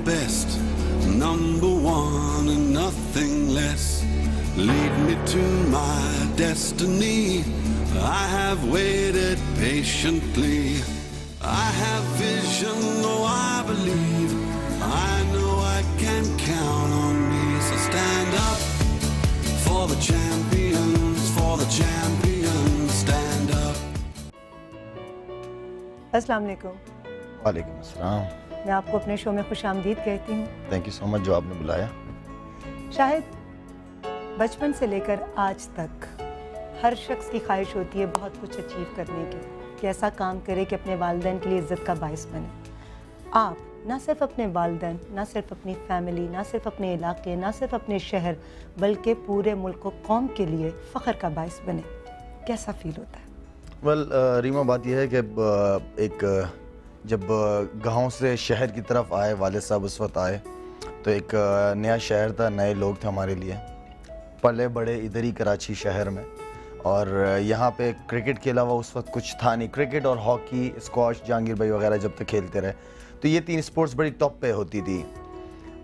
best, number one and nothing less. Lead me to my destiny. I have waited patiently. I have vision, oh I believe. I know I can count on me. So stand up for the champions, for the champions, stand up. अस्सलाम वालेकुम। वालेकुम अस्सलाम। मैं आपको अपने show में खुशामदीद कहती हूँ। थैंक यू सो मच जो आपने बुलाया। शायद बचपन से लेकर आज तक हर शख्स की ख्वाहिश होती है बहुत कुछ अचीव करने की, कि ऐसा काम करे कि अपने वालिदैन के लिए इज़्ज़त का बाइस बने। आप ना सिर्फ अपने वालिदैन, ना सिर्फ अपनी फैमिली, ना सिर्फ अपने इलाके, ना सिर्फ अपने शहर, बल्कि पूरे मुल्क को कौम के लिए फ़ख्र का बाइस बने। कैसा फील होता है? वेल रीमा, बात यह है कि जब गांव से शहर की तरफ आए, वालिद साहब उस वक्त आए तो एक नया शहर था, नए लोग थे हमारे लिए। पले बड़े इधर ही कराची शहर में, और यहाँ पे क्रिकेट के अलावा उस वक्त कुछ था नहीं। क्रिकेट और हॉकी, स्क्वॉश, जहांगीर भाई वगैरह जब तक खेलते रहे तो ये तीन स्पोर्ट्स बड़ी टॉप पे होती थी।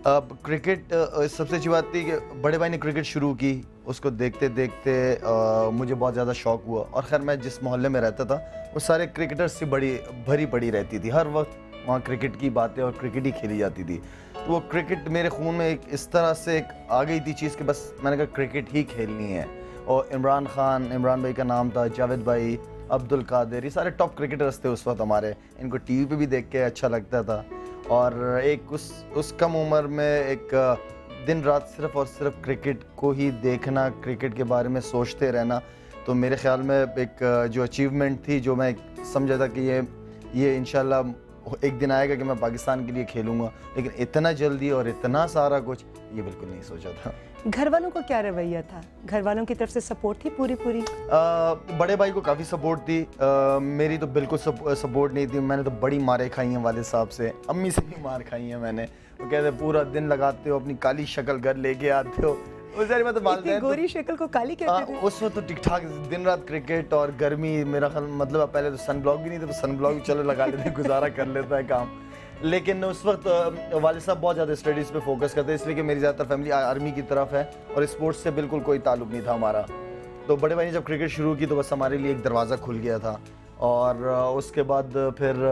अब क्रिकेट सबसे अच्छी बात थी कि बड़े भाई ने क्रिकेट शुरू की, उसको देखते देखते मुझे बहुत ज़्यादा शौक़ हुआ। और खैर मैं जिस मोहल्ले में रहता था वो सारे क्रिकेटर्स से बड़ी भरी पड़ी रहती थी, हर वक्त वहाँ क्रिकेट की बातें और क्रिकेट ही खेली जाती थी। तो वो क्रिकेट मेरे खून में एक इस तरह से एक आ गई थी चीज़ कि बस मैंने कहा क्रिकेट ही खेलनी है। और इमरान भाई का नाम था, जावेद भाई, अब्दुल कादिर, ये सारे टॉप क्रिकेटर्स थे उस वक्त हमारे। इनको टीवी पे भी देख के अच्छा लगता था। और एक उस कम उम्र में एक दिन रात सिर्फ और सिर्फ क्रिकेट को ही देखना, क्रिकेट के बारे में सोचते रहना, तो मेरे ख्याल में एक जो अचीवमेंट थी, जो मैं समझा था कि ये इंशाल्लाह एक दिन आएगा कि मैं पाकिस्तान के लिए खेलूँगा। लेकिन इतना जल्दी और इतना सारा कुछ ये बिल्कुल नहीं सोचा था। घर वालों को क्या रवैया था? घर वालों की तरफ से सपोर्ट थी पूरी? बड़े भाई को काफ़ी सपोर्ट थी, मेरी तो बिल्कुल सपोर्ट नहीं थी। मैंने तो बड़ी मारें खाई हैं वालिद साहब से, अम्मी से भी मार खाई हैं मैंने। वो कहते पूरा दिन लगाते हो, अपनी काली शक्ल घर लेके आते हो। उस मैं तो इतनी गोरी शक्ल को काली कहते थे? उस वक्त तो ठीक ठाक, दिन रात क्रिकेट और गर्मी, मेरा ख्याल मतलब पहले तो सन ब्लॉक भी नहीं था, तो सन ब्लॉक चलो लगा लेते, गुजारा कर लेता है काम। लेकिन उस वक्त वालिद साहब बहुत ज़्यादा स्टडीज़ पे फोकस करते हैं, इसलिए कि मेरी ज़्यादातर फैमिली आर्मी की तरफ है और स्पोर्ट्स से बिल्कुल कोई ताल्लुक़ नहीं था हमारा। तो बड़े भाई ने जब क्रिकेट शुरू की तो बस हमारे लिए एक दरवाज़ा खुल गया था। और उसके बाद फिर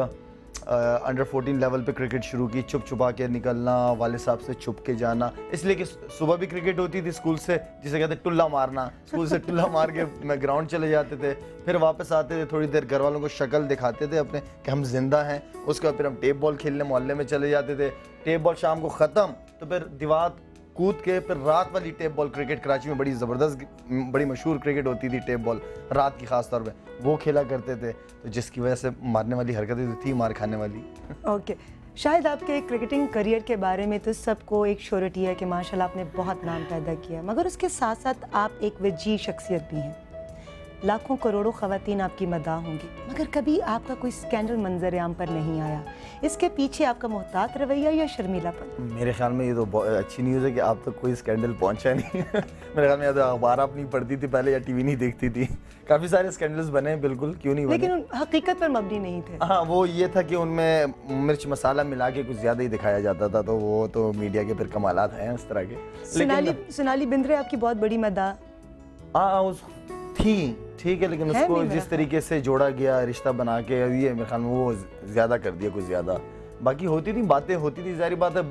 अंडर 14 लेवल पे क्रिकेट शुरू की, छुप छुपा के निकलना, वालिद साहब से छुप के जाना, इसलिए कि सुबह भी क्रिकेट होती थी स्कूल से, जिसे कहते टुल्ला मारना। स्कूल से टुल्ला मार के मैं ग्राउंड चले जाते थे, फिर वापस आते थे, थोड़ी देर घर वालों को शक्ल दिखाते थे अपने कि हम जिंदा हैं। उसके बाद फिर हम टेप बॉल खेलने मोहल्ले में चले जाते थे। टेप बॉल शाम को ख़त्म तो फिर दीवार कूद के फिर रात वाली टेप बॉल क्रिकेट, कराची में बड़ी ज़बरदस्त बड़ी मशहूर क्रिकेट होती थी टेप बॉल रात की ख़ास तौर पे, वो खेला करते थे। तो जिसकी वजह से मारने वाली हरकतें तो थी, मार खाने वाली। ओके, शायद आपके क्रिकेटिंग करियर के बारे में तो सबको एक श्योरिटी है कि माशाल्लाह आपने बहुत नाम पैदा किया, मगर उसके साथ साथ आप एक वजीह शख्सियत भी हैं। लाखों करोड़ों ख़वातीन आपकी मदाह होंगी, मगर कभी आपका कोई स्कैंडल मंजर आम पर नहीं आया। इसके पीछे आपका मोहतात रवैया या शर्मीलापन? मेरे ख्याल में ये तो बहुत अच्छी न्यूज़ है कि आप तक कोई स्कैंडल पहुंचा नहीं। मेरे ख्याल में या तो अखबार आप नहीं पढ़ती थी पहले या टीवी नहीं देखती थी। काफ़ी सारे स्कैंडल्स बने, बिल्कुल क्यों नहीं बने, लेकिन हकीकत पर मबनी नहीं थे। हाँ, वो ये था कि उनमें मिर्च मसाला मिला के कुछ ज़्यादा ही दिखाया जाता था, तो वो तो मीडिया के फिर कमालात हैं उस तरह के। सोनाली बिंद्रे आपकी बहुत बड़ी मदाह थी, ठीक है, लेकिन उसको जिस तरीके से जोड़ा गया रिश्ता बना के, ये मेरे ख्याल में वो ज़्यादा कर दिया कुछ ज़्यादा। बाकी होती थी बातें, होती थी, ज़ाहिर बात है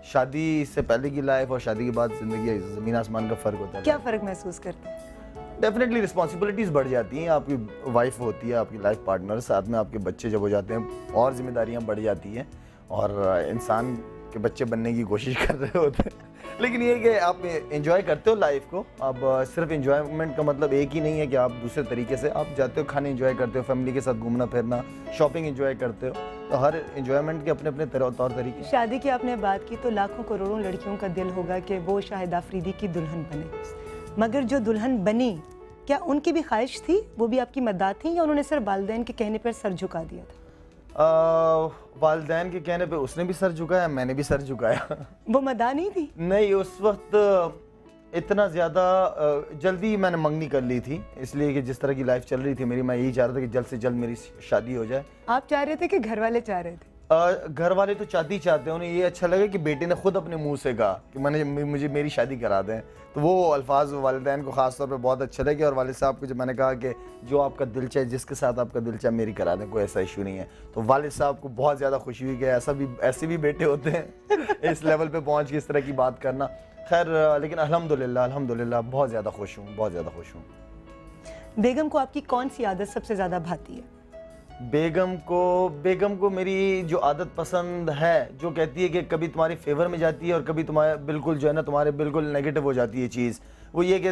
शादी से पहले की लाइफ और शादी के बाद ज़िंदगी ज़मीन आसमान का फ़र्क होता है। क्या फ़र्क महसूस करते हैं? डेफिनेटली रिस्पॉन्सिबिलिटीज़ बढ़ जाती हैं, आपकी वाइफ होती है, आपकी लाइफ पार्टनर, साथ में आपके बच्चे जब हो जाते हैं और जिम्मेदारियाँ बढ़ जाती हैं और इंसान के बच्चे बनने की कोशिश कर रहे होते हैं। लेकिन ये कि आप एंजॉय करते हो लाइफ को। अब सिर्फ एंजॉयमेंट का मतलब एक ही नहीं है कि आप दूसरे तरीके से आप जाते हो, खाने एंजॉय करते हो, फैमिली के साथ घूमना फिरना, शॉपिंग एंजॉय करते हो, तो हर एंजॉयमेंट के अपने अपने तौर तरीके। शादी की आपने बात की तो लाखों करोड़ों लड़कियों का दिल होगा कि वो शाहिद आफरीदी की दुल्हन बने, मगर जो दुल्हन बनी क्या उनकी भी ख्वाहिश थी, वो भी आपकी मदद थी, या उन्होंने सिर्फ वालिदैन के कहने पर सर झुका दिया था? वालिदैन के कहने पे उसने भी सर झुकाया, मैंने भी सर झुकाया। वो मदा नहीं थी? नहीं, उस वक्त इतना ज़्यादा जल्दी मैंने मंगनी कर ली थी, इसलिए कि जिस तरह की लाइफ चल रही थी मेरी, मैं यही चाह रहा था कि जल्द से जल्द मेरी शादी हो जाए। आप चाह रहे थे कि घर वाले चाह रहे थे? घर वाले तो चाहते हैं, उन्हें ये अच्छा लगा कि बेटे ने खुद अपने मुंह से कहा कि मुझे मेरी शादी करा दें, तो वो अल्फाज वालिदैन को ख़ास तौर पे बहुत अच्छे लगे। और वालिद साहब को जब मैंने कहा कि जो आपका दिल चाहे, जिसके साथ आपका दिल चाहे मेरी करा दें, कोई ऐसा इशू नहीं है, तो वालिद साहब को बहुत ज़्यादा खुशी हुई कि ऐसे भी बेटे होते हैं इस लेवल पे पहुँच के इस तरह की बात करना। खैर लेकिन अल्हम्दुलिल्लाह बहुत ज़्यादा खुश हूँ। बेगम को आपकी कौन सी आदत सबसे ज़्यादा भाती है? बेगम को मेरी जो आदत पसंद है, जो कहती है कि कभी तुम्हारी फेवर में जाती है और कभी तुम्हारे बिल्कुल जो है ना तुम्हारे बिल्कुल नेगेटिव हो जाती है चीज़, वो ये कि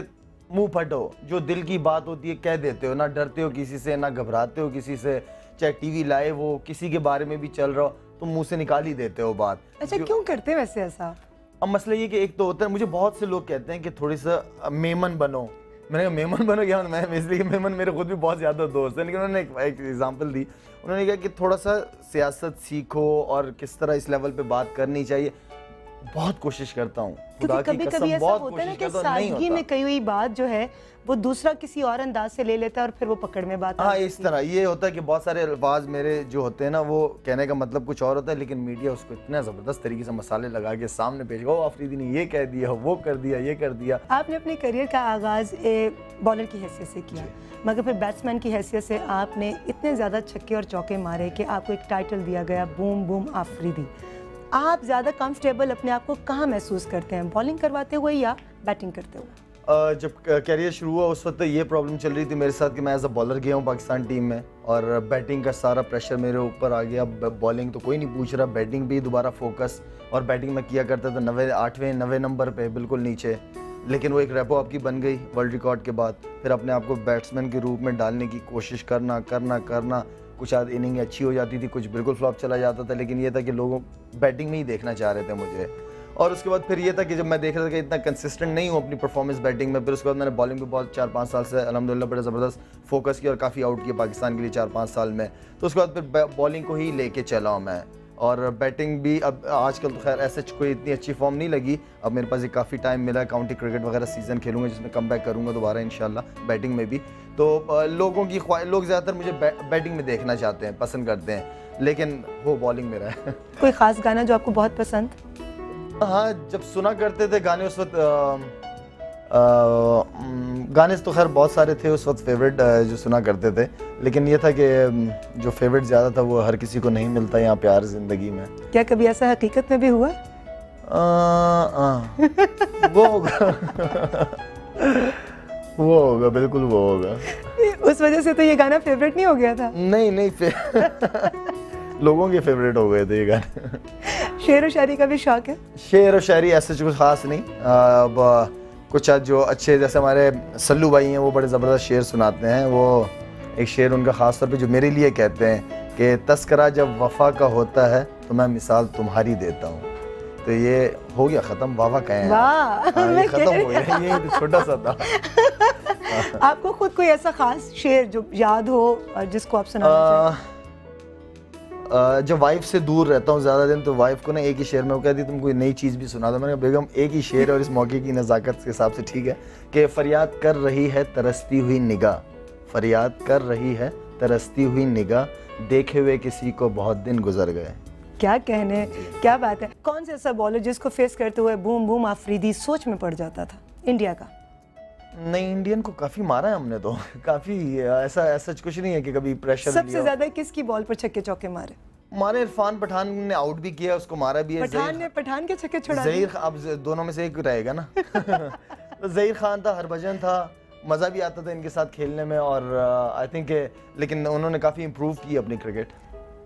मुंह फटो, जो दिल की बात होती है कह देते हो, ना डरते हो किसी से, ना घबराते हो किसी से, चाहे टीवी लाइव हो, किसी के बारे में भी चल रहा हो, तुम मुंह से निकाल ही देते हो बात। अच्छा, क्यों करते हैं वैसे ऐसा? अब मसला ये कि एक तो होता है, मुझे बहुत से लोग कहते हैं कि थोड़ी सा मेमन बनो। मैंने कहा मेमन बनो क्या? मैं इसलिए मेमन, मेरे खुद भी बहुत ज़्यादा दोस्त हैं, लेकिन उन्होंने एक एग्जांपल दी। उन्होंने कहा कि थोड़ा सा सियासत सीखो और किस तरह इस लेवल पे बात करनी चाहिए। बहुत कोशिश करता हूँ, क्योंकि कभी-कभी ऐसा होता है ना कि सादगी में कही हुई बात जो है वो दूसरा किसी और अंदाज से ले लेता है और फिर वो पकड़ में बात। हाँ, इस तरह ये होता है कि बहुत सारे अल्फाज मेरे जो होते हैं ना, वो कहने का मतलब कुछ और होता है, लेकिन मीडिया उसको इतना ज़बरदस्त तरीके से मसाले लगा के सामने पेश किया, आफरीदी ने ये कह दिया, वो कर दिया, ये कर दिया। आपने अपने करियर का आगाज़ बॉलर की हैसियत से किया, मगर फिर बैट्समैन की हैसियत से आपने इतने ज़्यादा छक्के और चौके मारे कि आपको एक टाइटल दिया गया, बूम बूम आफरीदी। आप ज़्यादा कंफर्टेबल अपने आप को कहाँ महसूस करते हैं, बॉलिंग करवाते हुए या बैटिंग करते हुए? जब करियर शुरू हुआ उस वक्त ये प्रॉब्लम चल रही थी मेरे साथ कि मैं एज अ बॉलर गया हूँ पाकिस्तान टीम में, और बैटिंग का सारा प्रेशर मेरे ऊपर आ गया। बॉलिंग तो कोई नहीं पूछ रहा, बैटिंग भी दोबारा फोकस, और बैटिंग में किया करता था 8वें नंबर पे बिल्कुल नीचे, लेकिन वो एक रेपो आपकी बन गई वर्ल्ड रिकॉर्ड के बाद। फिर अपने आप को बैट्समैन के रूप में डालने की कोशिश करना, कुछ आध इनिंग अच्छी हो जाती थी, कुछ बिल्कुल फ्लॉप चला जाता था, लेकिन ये था कि लोगों बैटिंग में ही देखना चाह रहे थे मुझे। और उसके बाद फिर ये था कि जब मैं देख रहा था कि इतना कंसिस्टेंट नहीं हूँ अपनी परफॉर्मेंस बैटिंग में, फिर उसके बाद मैंने बॉलिंग पे बहुत 4-5 साल से अल्हम्दुलिल्लाह बड़ा ज़बरदस्त फोकस किया और काफ़ी आउट किया पाकिस्तान के लिए 4-5 साल में। तो उसके बाद फिर बॉलिंग को ही लेके चला हूँ मैं, और बैटिंग भी अब आजकल तो खैर ऐसे कोई इतनी अच्छी फॉर्म नहीं लगी। अब मेरे पास एक काफ़ी टाइम मिला है, काउंटी क्रिकेट वगैरह सीज़न खेलूँगा जिसमें कम बैक करूँगा दोबारा इंशाल्लाह बैटिंग में भी। तो लोग ज़्यादातर मुझे बैटिंग में देखना चाहते हैं, पसंद करते हैं, लेकिन वो बॉलिंग मेरा है। कोई ख़ास गाना जो आपको बहुत पसंद? हाँ, जब सुना करते थे गाने उस वक्त गाने तो खैर बहुत सारे थे उस वक्त फेवरेट जो सुना करते थे, लेकिन ये था कि जो फेवरेट ज़्यादा था वो हर किसी को नहीं मिलता यहाँ प्यार ज़िंदगी में। क्या कभी ऐसा हकीकत में भी हुआ? वो होगा बिल्कुल, वो होगा। उस वजह से तो ये गाना फेवरेट नहीं हो गया था? नहीं लोगों के फेवरेट हो गए थे ये गाने। शेर और शायरी का भी शौक है? शेर और शायरी ऐसे कुछ खास नहीं, कुछ जो अच्छे जैसे हमारे सल्लू भाई हैं वो बड़े ज़बरदस्त शेर सुनाते हैं। वो एक शेर उनका ख़ास तौर पे जो मेरे लिए कहते हैं कि तस्करा जब वफ़ा का होता है तो मैं मिसाल तुम्हारी देता हूँ। तो ये हो गया ख़त्म, वाह कहें, ये ख़त्म हो गया, ये छोटा सा था। आपको खुद कोई ऐसा ख़ास शेर जो याद हो और जिसको आप सुनाना चाहें? जब वाइफ से दूर रहता हूँ ज़्यादा दिन, तो वाइफ को ना एक ही शेर में वो कहती तुम कोई नई चीज़ भी सुना दो। मैंने कहा बेगम एक ही शेर है और इस मौके की नज़ाकत के हिसाब से ठीक है कि फ़रियाद कर रही है तरसती हुई निगाह, फ़रियाद कर रही है तरसती हुई निगाह, देखे हुए किसी को बहुत दिन गुजर गए। क्या कहने, क्या बात है। कौन सा ऐसा बॉलर जिसको फेस करते हुए बूम बूम आफरीदी सोच में पड़ जाता था? इंडिया का? नहीं, इंडियन को काफ़ी मारा है हमने तो, काफ़ी ऐसा कुछ नहीं है कि कभी प्रेशर। सबसे ज़्यादा किसकी बॉल पर छक्के चौके मारे? मारे इरफान पठान ने आउट भी किया, उसको मारा भी है। पठान के छक्के छुड़ा ज़हीर, अब दोनों में से एक रहेगा ना। तो ज़हीर खान था, हरभजन था, मज़ा भी आता था इनके साथ खेलने में, और आई थिंक लेकिन उन्होंने काफ़ी इम्प्रूव की अपनी क्रिकेट।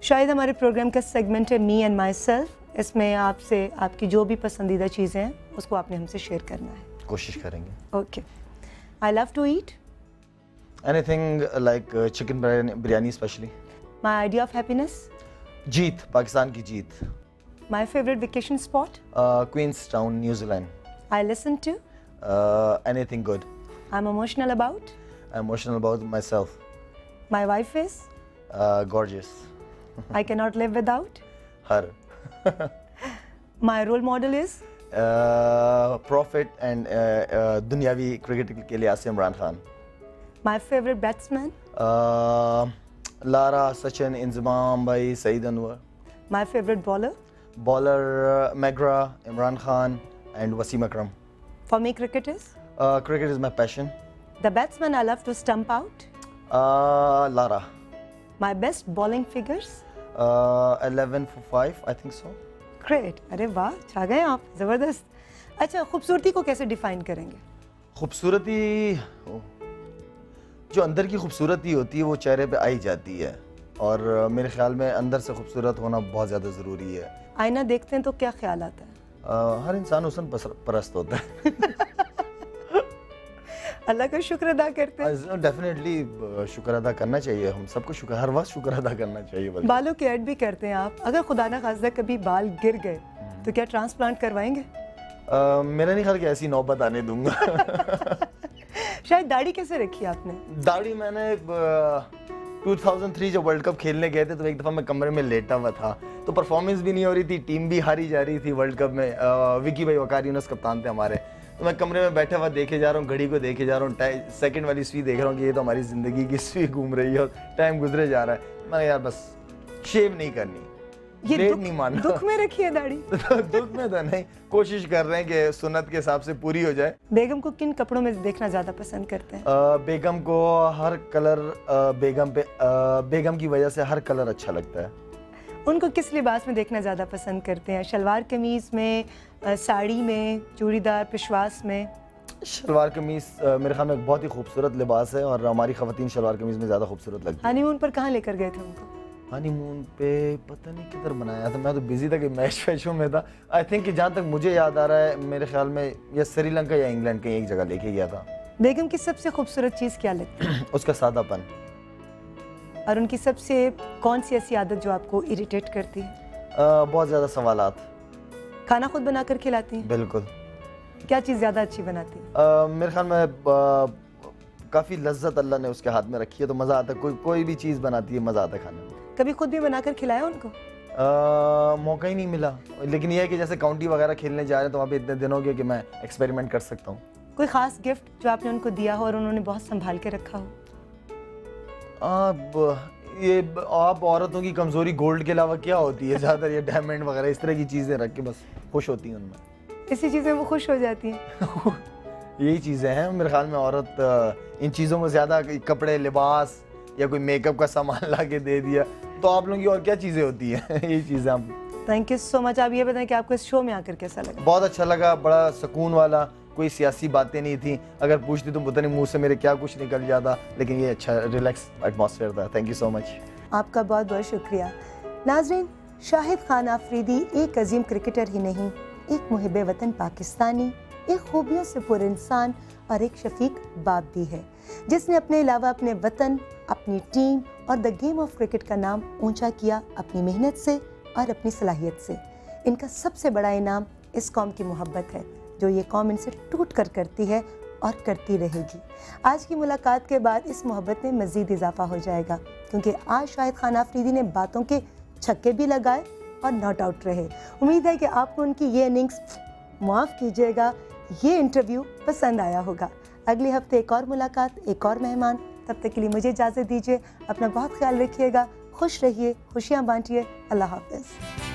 शायद हमारे प्रोग्राम का सेगमेंट है मी एंड माई सेल्फ, इसमें आपसे आपकी जो भी पसंदीदा चीज़ें हैं उसको आपने हमसे शेयर करना है। कोशिश करेंगे। Okay. I love to eat anything like chicken biryani specially. My idea of happiness? जीत, पाकिस्तान की जीत। My favourite vacation spot? Queenstown, New Zealand. I listen to anything good. I am emotional about? I am emotional about myself. My wife is? gorgeous. I cannot live without? Her. My role model is? Prophet and दुनियावी cricket के लिहाज से Imran Khan. My favorite batsman? Lara, Sachin, Inzamam भाई, Saeed Anwar. My favorite bowler? Bowler Megra, Imran Khan, and Wasim Akram. For me, cricket is? Cricket is my passion. The batsman I love to stump out? Lara. My best bowling figures? 11 for 5, I think so. Great. अरे वाह, छा गए आप, ज़बरदस्त। अच्छा, खूबसूरती को कैसे डिफाइन करेंगे? खूबसूरती, जो अंदर की खूबसूरती होती है वो चेहरे पे आई जाती है, और मेरे ख्याल में अंदर से खूबसूरत होना बहुत ज़्यादा ज़रूरी है। आईना देखते हैं तो क्या ख्याल आता है? हर इंसान हुस्न परस्त होता है। अल्लाह का शुक्र अदा करते हैं। डेफिनेटली शुक्र अदा करना चाहिए, हम सबको शुक्र, हर वक्त शुक्र अदा करना चाहिए। बालों की ऐड भी करते हैं आप, अगर खुदा ना खास्ता कभी बाल गिर गए तो क्या ट्रांसप्लांट करवाएंगे? मेरा नहीं ख्याल कि ऐसी नौबत आने दूंगा। शायद दाढ़ी कैसे रखी आपने? दाढ़ी मैंने 2003 जब वर्ल्ड कप खेलने गए थे तो एक दफ़ा मैं कमरे में लेटा हुआ था, तो परफॉर्मेंस भी नहीं हो रही थी, टीम भी हारी जा रही थी वर्ल्ड कप में। विकी भाई वकार यूनुस कप्तान थे हमारे, तो मैं कमरे में बैठा हुआ देखे जा रहा हूँ, घड़ी को देखे जा रहा हूँ, सेकंड वाली सुई देख रहा हूँ कि ये तो हमारी ज़िंदगी की सुई घूम रही है और टाइम गुजरे जा रहा है। मैंने यार बस शेव नहीं करनी, ये नहीं मानना। दुख में रखी है दाढ़ी? दुख में तो नहीं, कोशिश कर रहे हैं कि सुन्नत के हिसाब से पूरी हो जाए। बेगम को किन कपड़ों में देखना ज़्यादा पसंद करते हैं? बेगम को हर कलर, बेगम की वजह से हर कलर अच्छा लगता है। उनको किस लिबास में देखना ज़्यादा पसंद करते हैं? शलवार कमीज़ में, साड़ी में, चूड़ीदार पेशवास में? शलवार कमीज़ मेरे ख्याल में बहुत ही खूबसूरत लिबास है और हमारी ख़वातीन शलवार कमीज़ में ज़्यादा खूबसूरत लगती है। हनीमून पर कहाँ लेकर गए थे उनको? हनीमून पे पता नहीं किधर बनाया था, मैं तो बिजी था कि मैच वैचों में था। आई थिंक कि जहाँ तक मुझे याद आ रहा है, मेरे ख्याल में या श्रीलंका या इंग्लैंड कहीं एक जगह लेके गया था। बेगम की सबसे खूबसूरत चीज़ क्या लगती है? उसका सादापन। और उनकी सबसे कौन सी ऐसी आदत जो आपको इरिटेट करती है? बहुत ज़्यादा सवालात। खाना खुद बनाकर खिलाती हैं? बिल्कुल। क्या चीज़ ज़्यादा अच्छी बनाती है? मेरे ख्याल में काफ़ी लज्जत अल्लाह ने उसके हाथ में रखी है, तो मज़ा आता है। कोई भी चीज़ बनाती है, मज़ा आता है खाने में। कभी खुद भी बनाकर खिलाया उनको? मौका ही नहीं मिला, लेकिन यह है कि जैसे काउंटी वगैरह खेलने जा रहे हैं तो वहाँ पे इतने दिन हो गए कि मैं एक्सपेरिमेंट कर सकता हूँ। कोई ख़ास गिफ्ट जो आपने उनको दिया हो और उन्होंने बहुत संभाल के रखा हो? ये आप औरतों की कमज़ोरी गोल्ड के अलावा क्या होती है? ज़्यादातर ये डायमंड वगैरह इस तरह की चीज़ें रख के बस खुश होती हैं उनमें। इसी चीज़ें वो खुश हो जाती हैं। यही चीज़ें हैं मेरे ख्याल में। औरत इन चीज़ों में ज़्यादा, कपड़े, लिबास या कोई मेकअप का सामान ला के दे दिया, तो आप लोगों की और क्या चीज़ें होती हैं? यही चीज़ें आप। Thank you so much. आप ये बताएं कि आपको इस शो में आकर कैसा लगा? बहुत अच्छा लगा, बड़ा सुकून वाला, कोई सियासी बातें नहीं थी। अगर पूछती तो पता नहीं मुंह से मेरे क्या कुछ निकल जाता, लेकिन ये अच्छा रिलैक्स एटमॉस्फेयर था। Thank you so much. आपका बहुत बहुत शुक्रिया। नाजरीन, शाहिद खान आफरीदी एक अजीम क्रिकेटर ही नहीं, एक मुहिब वतन पाकिस्तानी, एक खूबियों से पुर इंसान और एक शफीक बाप भी है, जिसने अपने अलावा अपने वतन, अपनी टीम और द गेम ऑफ क्रिकेट का नाम ऊंचा किया अपनी मेहनत से और अपनी सलाहियत से। इनका सबसे बड़ा इनाम इस कौम की मोहब्बत है, जो ये कौम इनसे टूट कर करती है और करती रहेगी। आज की मुलाकात के बाद इस मोहब्बत में मज़ीद इजाफा हो जाएगा, क्योंकि आज शाहिद खान आफरीदी ने बातों के छक्के भी लगाए और नॉट आउट रहे। उम्मीद है कि आपको उनकी ये इनिंग्स, माफ़ कीजिएगा, ये इंटरव्यू पसंद आया होगा। अगले हफ्ते एक और मुलाकात, एक और मेहमान। तब तक के लिए मुझे इजाज़त दीजिए। अपना बहुत ख्याल रखिएगा, खुश रहिए, खुशियाँ बांटिए। अल्लाह हाफ़िज़।